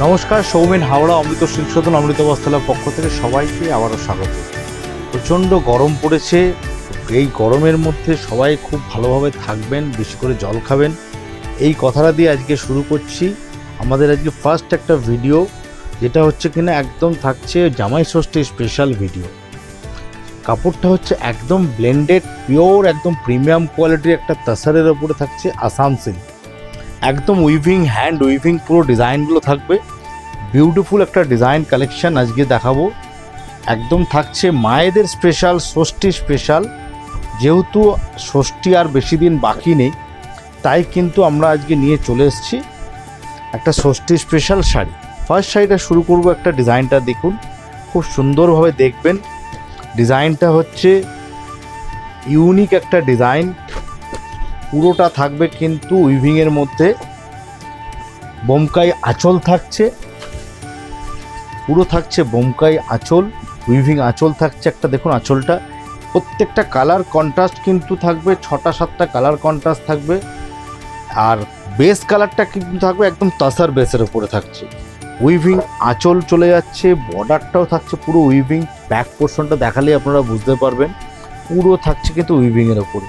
নমস্কার, সৌমেন হাওড়া অমৃত সংশোধন অমৃত বস্ত্রালয়ের পক্ষ থেকে সবাইকে আবারও স্বাগত। প্রচণ্ড গরম পড়েছে। এই গরমের মধ্যে সবাই খুব ভালোভাবে থাকবেন, বেশি করে জল খাবেন, এই কথাটা দিয়ে আজকে শুরু করছি। আমাদের আজকে ফার্স্ট একটা ভিডিও, যেটা হচ্ছে কিনা একদম থাকছে জামাই ষষ্ঠী স্পেশাল ভিডিও। কাপড়টা হচ্ছে একদম ব্লেন্ডেড পিওর, একদম প্রিমিয়াম কোয়ালিটির একটা তাসারের ওপরে থাকছে আসাম সিল্ক। একদম উইভিং, হ্যান্ড উইভিং পুরো ডিজাইনগুলো থাকবে। বিউটিফুল একটা ডিজাইন কালেকশন আজকে দেখাবো। একদম থাকছে মায়েদের স্পেশাল, ষষ্ঠী স্পেশাল। যেহেতু ষষ্ঠী আর বেশি দিন বাকি নেই, তাই কিন্তু আমরা আজকে নিয়ে চলে এসেছি একটা ষষ্ঠী স্পেশাল শাড়ি। ফার্স্ট শাড়িটা শুরু করব, একটা ডিজাইনটা দেখুন, খুব সুন্দরভাবে দেখবেন। ডিজাইনটা হচ্ছে ইউনিক একটা ডিজাইন, পুরোটা থাকবে কিন্তু উইভিংয়ের মধ্যে। বোমকাই আঁচল থাকছে, পুরো থাকছে বোমকাই আঁচল, উইভিং আঁচল থাকছে একটা। দেখুন আঁচলটা, প্রত্যেকটা কালার কন্ট্রাস্ট কিন্তু থাকবে, 6টা-7টা কালার কন্ট্রাস্ট থাকবে। আর বেস কালারটা কিন্তু থাকবে একদম তাসার বেসের উপরে থাকছে। উইভিং আঁচল চলে যাচ্ছে, বর্ডারটাও থাকছে পুরো উইভিং। ব্যাক পোর্শনটা দেখালে আপনারা বুঝতে পারবেন, পুরো থাকছে কিন্তু উইভিংয়ের ওপরে।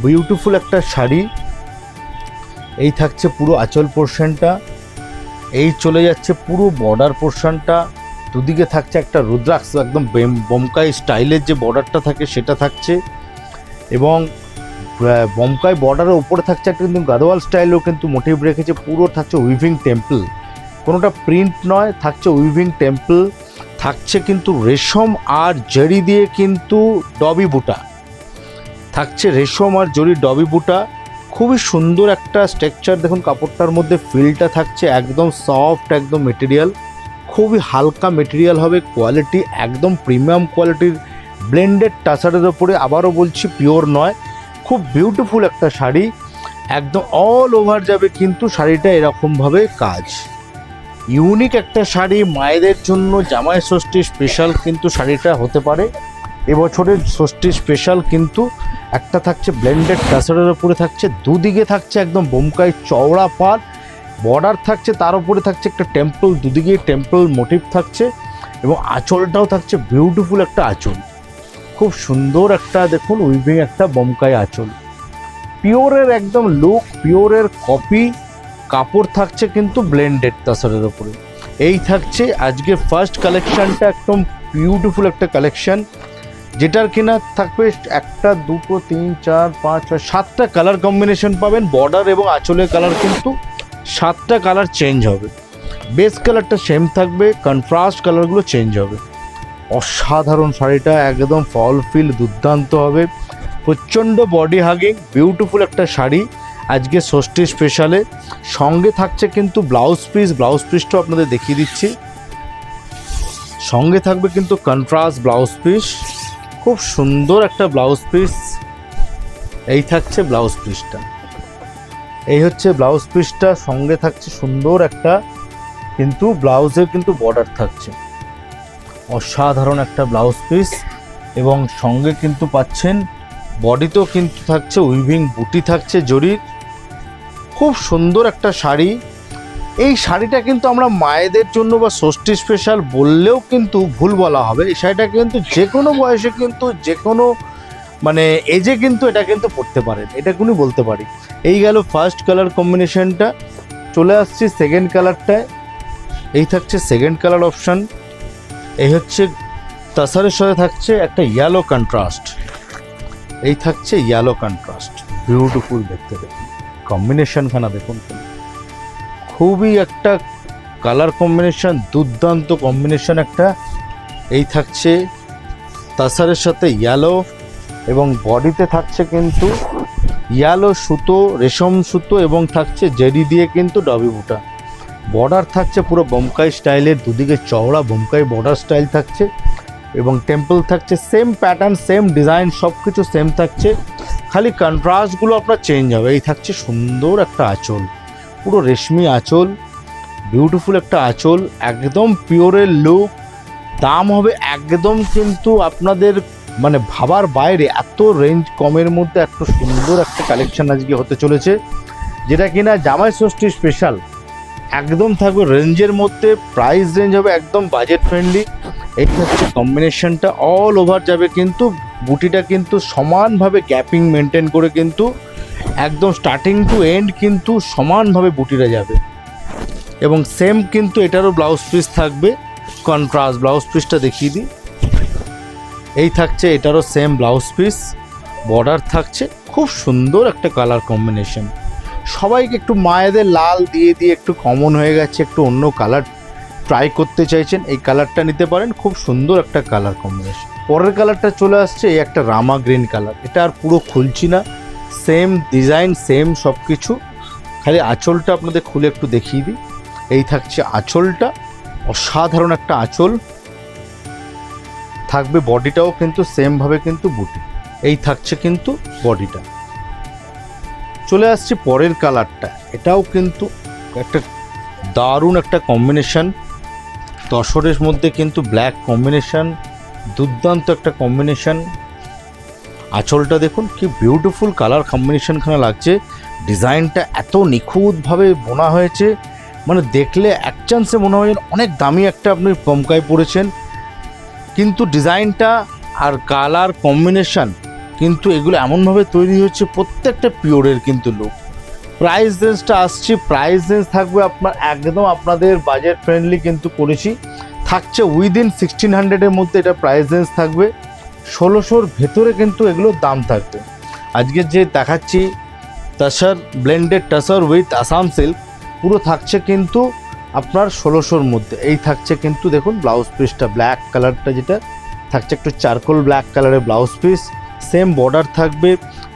বিউটিফুল একটা শাড়ি। এই থাকছে পুরো আঁচল পোর্শনটা, এই চলে যাচ্ছে পুরো বর্ডার পোর্শনটা। দুদিকে থাকছে একটা রুদ্রাক্ষ, একদম বোমকাই স্টাইলের যে বর্ডারটা থাকে সেটা থাকছে। এবং বোমকাই বর্ডারের উপরে থাকছে একটা কিন্তু গাদোয়াল স্টাইলেও কিন্তু মোটিভ রেখেছে। পুরো থাকছে উইভিং টেম্পল, কোনোটা প্রিন্ট নয়, থাকছে উইভিং টেম্পল। থাকছে কিন্তু রেশম আর জরি দিয়ে কিন্তু ডবি বুটা থাকছে, রেশম আর জরি ডবি বুটা। খুবই সুন্দর একটা স্ট্রাকচার। দেখুন কাপড়টার মধ্যে ফিলটা থাকছে একদম সফট, একদম মেটেরিয়াল, খুবই হালকা মেটেরিয়াল হবে। কোয়ালিটি একদম প্রিমিয়াম কোয়ালিটির ব্লেন্ডেড টাসারের ওপরে, আবারও বলছি পিওর নয়। খুব বিউটিফুল একটা শাড়ি, একদম অল ওভার যাবে কিন্তু শাড়িটা এরকমভাবে কাজ। ইউনিক একটা শাড়ি, মায়েদের জন্য জামাই ষষ্ঠী স্পেশাল কিন্তু শাড়িটা হতে পারে। এবছরের ষষ্ঠী স্পেশাল কিন্তু একটা থাকছে ব্লেন্ডেড টাসারের উপরে থাকছে, দুদিকে থাকছে একদম বোমকাই চওড়া পাড়, বর্ডার থাকছে, তার উপরে থাকছে একটা টেম্পল, দুদিকে টেম্পল মোটিভ থাকছে। এবং আঁচলটাও থাকছে বিউটিফুল একটা আঁচল, খুব সুন্দর একটা দেখুন উইভিং একটা বোমকাই আঁচল। পিওরের একদম লুক, পিওরের কপি। কাপড় থাকছে কিন্তু ব্লেন্ডেড তাসারের উপরে। এই থাকছে আজকে ফার্স্ট কালেকশানটা, একদম বিউটিফুল একটা কালেকশান, যেটার কিনা থাকবে 1, 2, 3, 4, 5, 6, 7টা কালার কম্বিনেশন পাবেন। বর্ডার এবং আঁচলের কালার কিন্তু 7টা কালার চেঞ্জ হবে। বেস কালারটা সেম থাকবে, কন্ট্রাস্ট কালারগুলো চেঞ্জ হবে। অসাধারণ শাড়িটা, একদম ফল ফিল দুর্দান্ত হবে। প্রচণ্ড বডি হাগিং বিউটিফুল একটা শাড়ি আজকে ষষ্ঠী স্পেশালে। সঙ্গে থাকছে কিন্তু ব্লাউজ পিস, ব্লাউজ পিসটাও আপনাদের দেখিয়ে দিচ্ছি। সঙ্গে থাকবে কিন্তু কন্ট্রাস্ট ব্লাউজ পিস, খুব সুন্দর একটা ব্লাউজ পিস। এই থাকছে ব্লাউজ পিসটা, এই হচ্ছে ব্লাউজ পিসটা। সঙ্গে থাকছে সুন্দর একটা কিন্তু ব্লাউজের কিন্তু বর্ডার থাকছে, অসাধারণ একটা ব্লাউজ পিস। এবং সঙ্গে কিন্তু পাচ্ছেন বডিতেও কিন্তু থাকছে উইভিং বুটি থাকছে জরির। খুব সুন্দর একটা শাড়ি। এই শাড়িটা কিন্তু আমরা মায়েদের জন্য বা ষষ্ঠী স্পেশাল বললেও কিন্তু ভুল বলা হবে। এই শাড়িটা কিন্তু যে কোনো বয়সে কিন্তু যে কোনো মানে এজে কিন্তু এটা কিন্তু পরতে পারেন, এটা কোনো বলতে পারি। এই গেল ফার্স্ট কালার কম্বিনেশনটা। চলে আসছি সেকেন্ড কালারটায়। এই থাকছে সেকেন্ড কালার অপশান। এই হচ্ছে তাসারের সাথে থাকছে একটা ইয়েলো কন্ট্রাস্ট। এই থাকছে ইয়েলো কন্ট্রাস্ট, বিউটিফুল দেখতে। দেখুন কম্বিনেশনখানা দেখুন, খুবই একটা কালার কম্বিনেশন, দুর্দান্ত কম্বিনেশন একটা। এই থাকছে তাসারের সাথে ইয়েলো, এবং বডিতে থাকছে কিন্তু ইয়েলো সুতো, রেশম সুতো, এবং থাকছে জেরি দিয়ে কিন্তু ডবি বুটা। বর্ডার থাকছে পুরো বোমকাই স্টাইলের, দুদিকে চওড়া বোমকাই বর্ডার স্টাইল থাকছে। এবং টেম্পল থাকছে সেম প্যাটার্ন, সেম ডিজাইন, সব কিছু সেম থাকছে, খালি কন্ট্রাস্টগুলো আপনার চেঞ্জ হবে। এই থাকছে সুন্দর একটা আঁচল, পুরো রেশমি আঁচল, বিউটিফুল একটা আঁচল, একদম পিওরের লুক। দাম হবে একদম কিন্তু আপনাদের মানে ভাবার বাইরে, এত রেঞ্জ কমের মধ্যে এত সুন্দর একটা কালেকশন আজকে হতে চলেছে, যেটা কিনা জামাই ষষ্ঠী স্পেশাল। একদম থাকবে রেঞ্জের মধ্যে, প্রাইস রেঞ্জ হবে একদম বাজেট ফ্রেন্ডলি। এই হচ্ছে কম্বিনেশনটা, অল ওভার যাবে কিন্তু বুটিটা কিন্তু সমানভাবে গ্যাপিং মেনটেন করে কিন্তু একদম স্টার্টিং টু এন্ড কিন্তু সমানভাবে বুটিটা যাবে। এবং সেম কিন্তু এটারও ব্লাউজ পিস থাকবে কন্ট্রাস্ট। ব্লাউজ পিসটা দেখিয়ে দিই, এই থাকছে এটারও সেম ব্লাউজ পিস, বর্ডার থাকছে, খুব সুন্দর একটা কালার কম্বিনেশন। সবাইকে একটু মায়েদের লাল দিয়ে দিয়ে একটু কমন হয়ে গেছে, একটু অন্য কালার ট্রাই করতে চাইছেন, এই কালারটা নিতে পারেন, খুব সুন্দর একটা কালার কম্বিনেশন। পরের কালারটা চলে আসছে এই একটা রামা গ্রিন কালার, এটা আর পুরো খুলছি না, সেম ডিজাইন সেম সব কিছু, খালি আঁচলটা আপনাদের খুলে একটু দেখিয়ে দিই। এই থাকছে আঁচলটা, অসাধারণ একটা আঁচল থাকবে, বডিটাও কিন্তু সেমভাবে কিন্তু বুটি। এই থাকছে কিন্তু বডিটা। চলে আসছে পরের কালারটা, এটাও কিন্তু একটা দারুণ একটা কম্বিনেশন, তসরের মধ্যে কিন্তু ব্ল্যাক কম্বিনেশন, দুর্দান্ত একটা কম্বিনেশন। আঁচলটা দেখুন কি বিউটিফুল কালার কম্বিনেশনখানে লাগছে, ডিজাইনটা এত নিখুঁতভাবে বোনা হয়েছে, মানে দেখলে এক চান্সে মনে হয় অনেক দামি একটা আপনি কমকায় পড়েছেন, কিন্তু ডিজাইনটা আর কালার কম্বিনেশন কিন্তু এগুলো এমনভাবে তৈরি হচ্ছে, প্রত্যেকটা পিওরের কিন্তু লুক। প্রাইস রেঞ্জটা আসছে, প্রাইস রেঞ্জ থাকবে আপনার একদম আপনাদের বাজেট ফ্রেন্ডলি কিন্তু করেছি, থাকছে উইদিন 1600-এর মধ্যে এটা প্রাইস রেঞ্জ থাকবে, 1600-র ভেতরে কিন্তু এগুলোর দাম থাকবে। আজকে যে দেখাচ্ছি tussar blended tussar with Assam silk, পুরো থাকছে কিন্তু আপনার 1600-র মধ্যে। এই থাকছে কিন্তু দেখুন ব্লাউজ পিসটা, ব্ল্যাক কালারটা যেটা থাকছে একটু চারকোল ব্ল্যাক কালারের ব্লাউজ পিস, সেম বর্ডার থাকবে।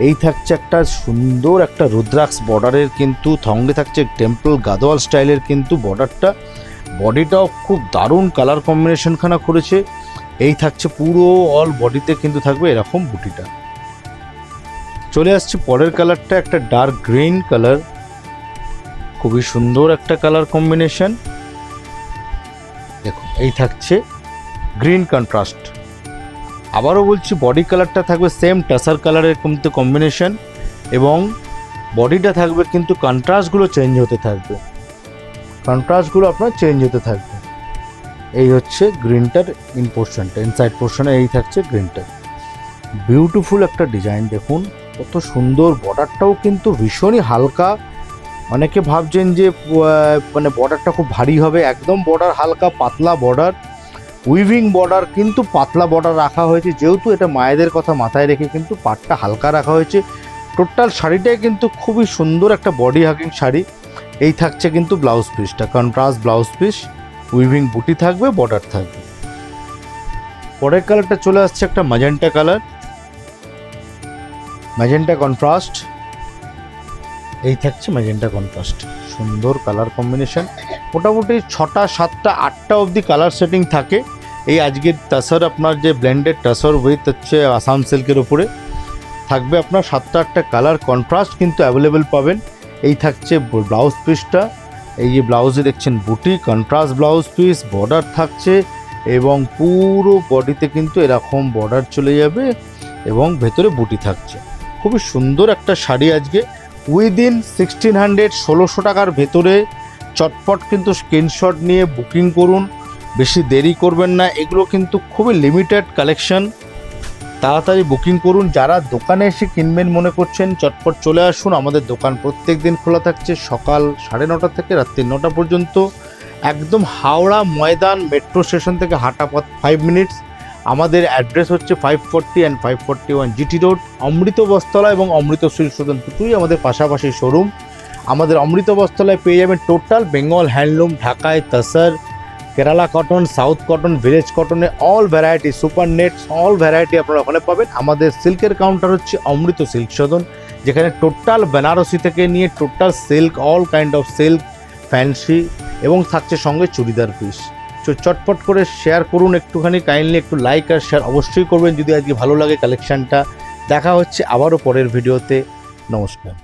এই থাকছে একটা সুন্দর একটা রুদ্রাক্ষ বর্ডারের কিন্তু, সঙ্গে থাকছে টেম্পল গাদোয়াল স্টাইলের কিন্তু বর্ডারটা, বডিটাও খুব দারুণ কালার কম্বিনেশনখানা করেছে। এই থাকছে পুরো অল বডিতে কিন্তু থাকবে এরকম বুটিটা। চলে আসছে পরের কালারটা, একটা ডার্ক গ্রিন কালার, খুবই সুন্দর একটা কালার কম্বিনেশন। দেখুন এই থাকছে গ্রিন কন্ট্রাস্ট। আবারও বলছি বডি কালারটা থাকবে সেম টাসার কালারের কিন্তু কম্বিনেশন, এবং বডিটা থাকবে কিন্তু কন্ট্রাস্টগুলো চেঞ্জ হতে থাকবে, কন্ট্রাস্টগুলো আপনার চেঞ্জ হতে থাকবে। এই হচ্ছে গ্রিনটার ইন পোর্শনটা, ইনসাইড পোর্শনে এই থাকছে গ্রিনটা, বিউটিফুল একটা ডিজাইন। দেখুন কত সুন্দর, বর্ডারটাও কিন্তু ভীষণই হালকা। অনেকে ভাবছেন যে মানে বর্ডারটা খুব ভারী হবে, একদম বর্ডার হালকা পাতলা বর্ডার, উইভিং বর্ডার কিন্তু পাতলা বর্ডার রাখা হয়েছে, যেহেতু এটা মায়েদের কথা মাথায় রেখে কিন্তু পাটটা হালকা রাখা হয়েছে। টোটাল শাড়িটাই কিন্তু খুবই সুন্দর একটা বডি হাগিং শাড়ি। এই থাকছে কিন্তু ব্লাউজ পিসটা, কন্ট্রাস্ট ব্লাউজ পিস, উইভিং বুটি থাকবে, বর্ডার থাকবে। পরের কালারটা চলে আসছে একটা ম্যাজেন্টা কালার, ম্যাজেন্টা কন্ট্রাস্ট। এই থাকছে ম্যাজেন্টা কন্ট্রাস্ট, সুন্দর কালার কম্বিনেশন। মোটামুটি 6টা 7টা 8টা অবধি কালার সেটিং থাকে। এই আজকের টাসার আপনার যে ব্লেন্ডেড টাসার উইথ হচ্ছে আসাম সিল্কের উপরে থাকবে আপনার 7টা 8টা কালার কন্ট্রাস্ট কিন্তু অ্যাভেলেবেল পাবেন। এই থাকছে ব্লাউজ পিসটা, এই যে ব্লাউজে দেখছেন বুটি, কন্ট্রাস্ট ব্লাউজ পিস, বর্ডার থাকছে, এবং পুরো বডিতে কিন্তু এরকম বর্ডার চলে যাবে, এবং ভেতরে বুটি থাকছে। খুবই সুন্দর একটা শাড়ি আজকে উইদিন 1600, 1600 টাকার ভেতরে। চটপট কিন্তু স্ক্রিনশট নিয়ে বুকিং করুন, বেশি দেরি করবেন না, এগুলো কিন্তু খুবই লিমিটেড কালেকশন, তাড়াতাড়ি বুকিং করুন। যারা দোকানে এসে কিনবেন মনে করছেন চটপট চলে আসুন, আমাদের দোকান প্রত্যেক দিন খোলা থাকছে সকাল 9:30 থেকে রাত্রি 9টা পর্যন্ত, একদম হাওড়া ময়দান মেট্রো স্টেশন থেকে হাঁটা পথ 5 মিনিটস। আমাদের অ্যাড্রেস হচ্ছে 540 অ্যান্ড 541 জিটি রোড, অমৃত বস্ত্রালয় এবং অমৃত সিল্ক সদন দুটোই আমাদের পাশাপাশি শোরুম। আমাদের অমৃত বস্ত্রালয় পেয়ে যাবেন টোটাল বেঙ্গল হ্যান্ডলুম, ঢাকায় তাসার, Kerala cotton, south cotton, village কটনে all variety, super nets all variety আপনারা ওখানে পাবেন। আমাদের সিল্কের কাউন্টার হচ্ছে অমৃত সিল্ক সদন, যেখানে টোটাল বেনারসি থেকে নিয়ে total silk, all kind of silk, fancy, এবং থাকছে সঙ্গে চুড়িদার পিস। তো চটপট করে শেয়ার করুন একটুখানি, কাইন্ডলি একটু লাইক আর শেয়ার অবশ্যই করবেন যদি আজকে ভালো লাগে কালেকশানটা। দেখা হচ্ছে আবারও পরের ভিডিওতে, নমস্কার।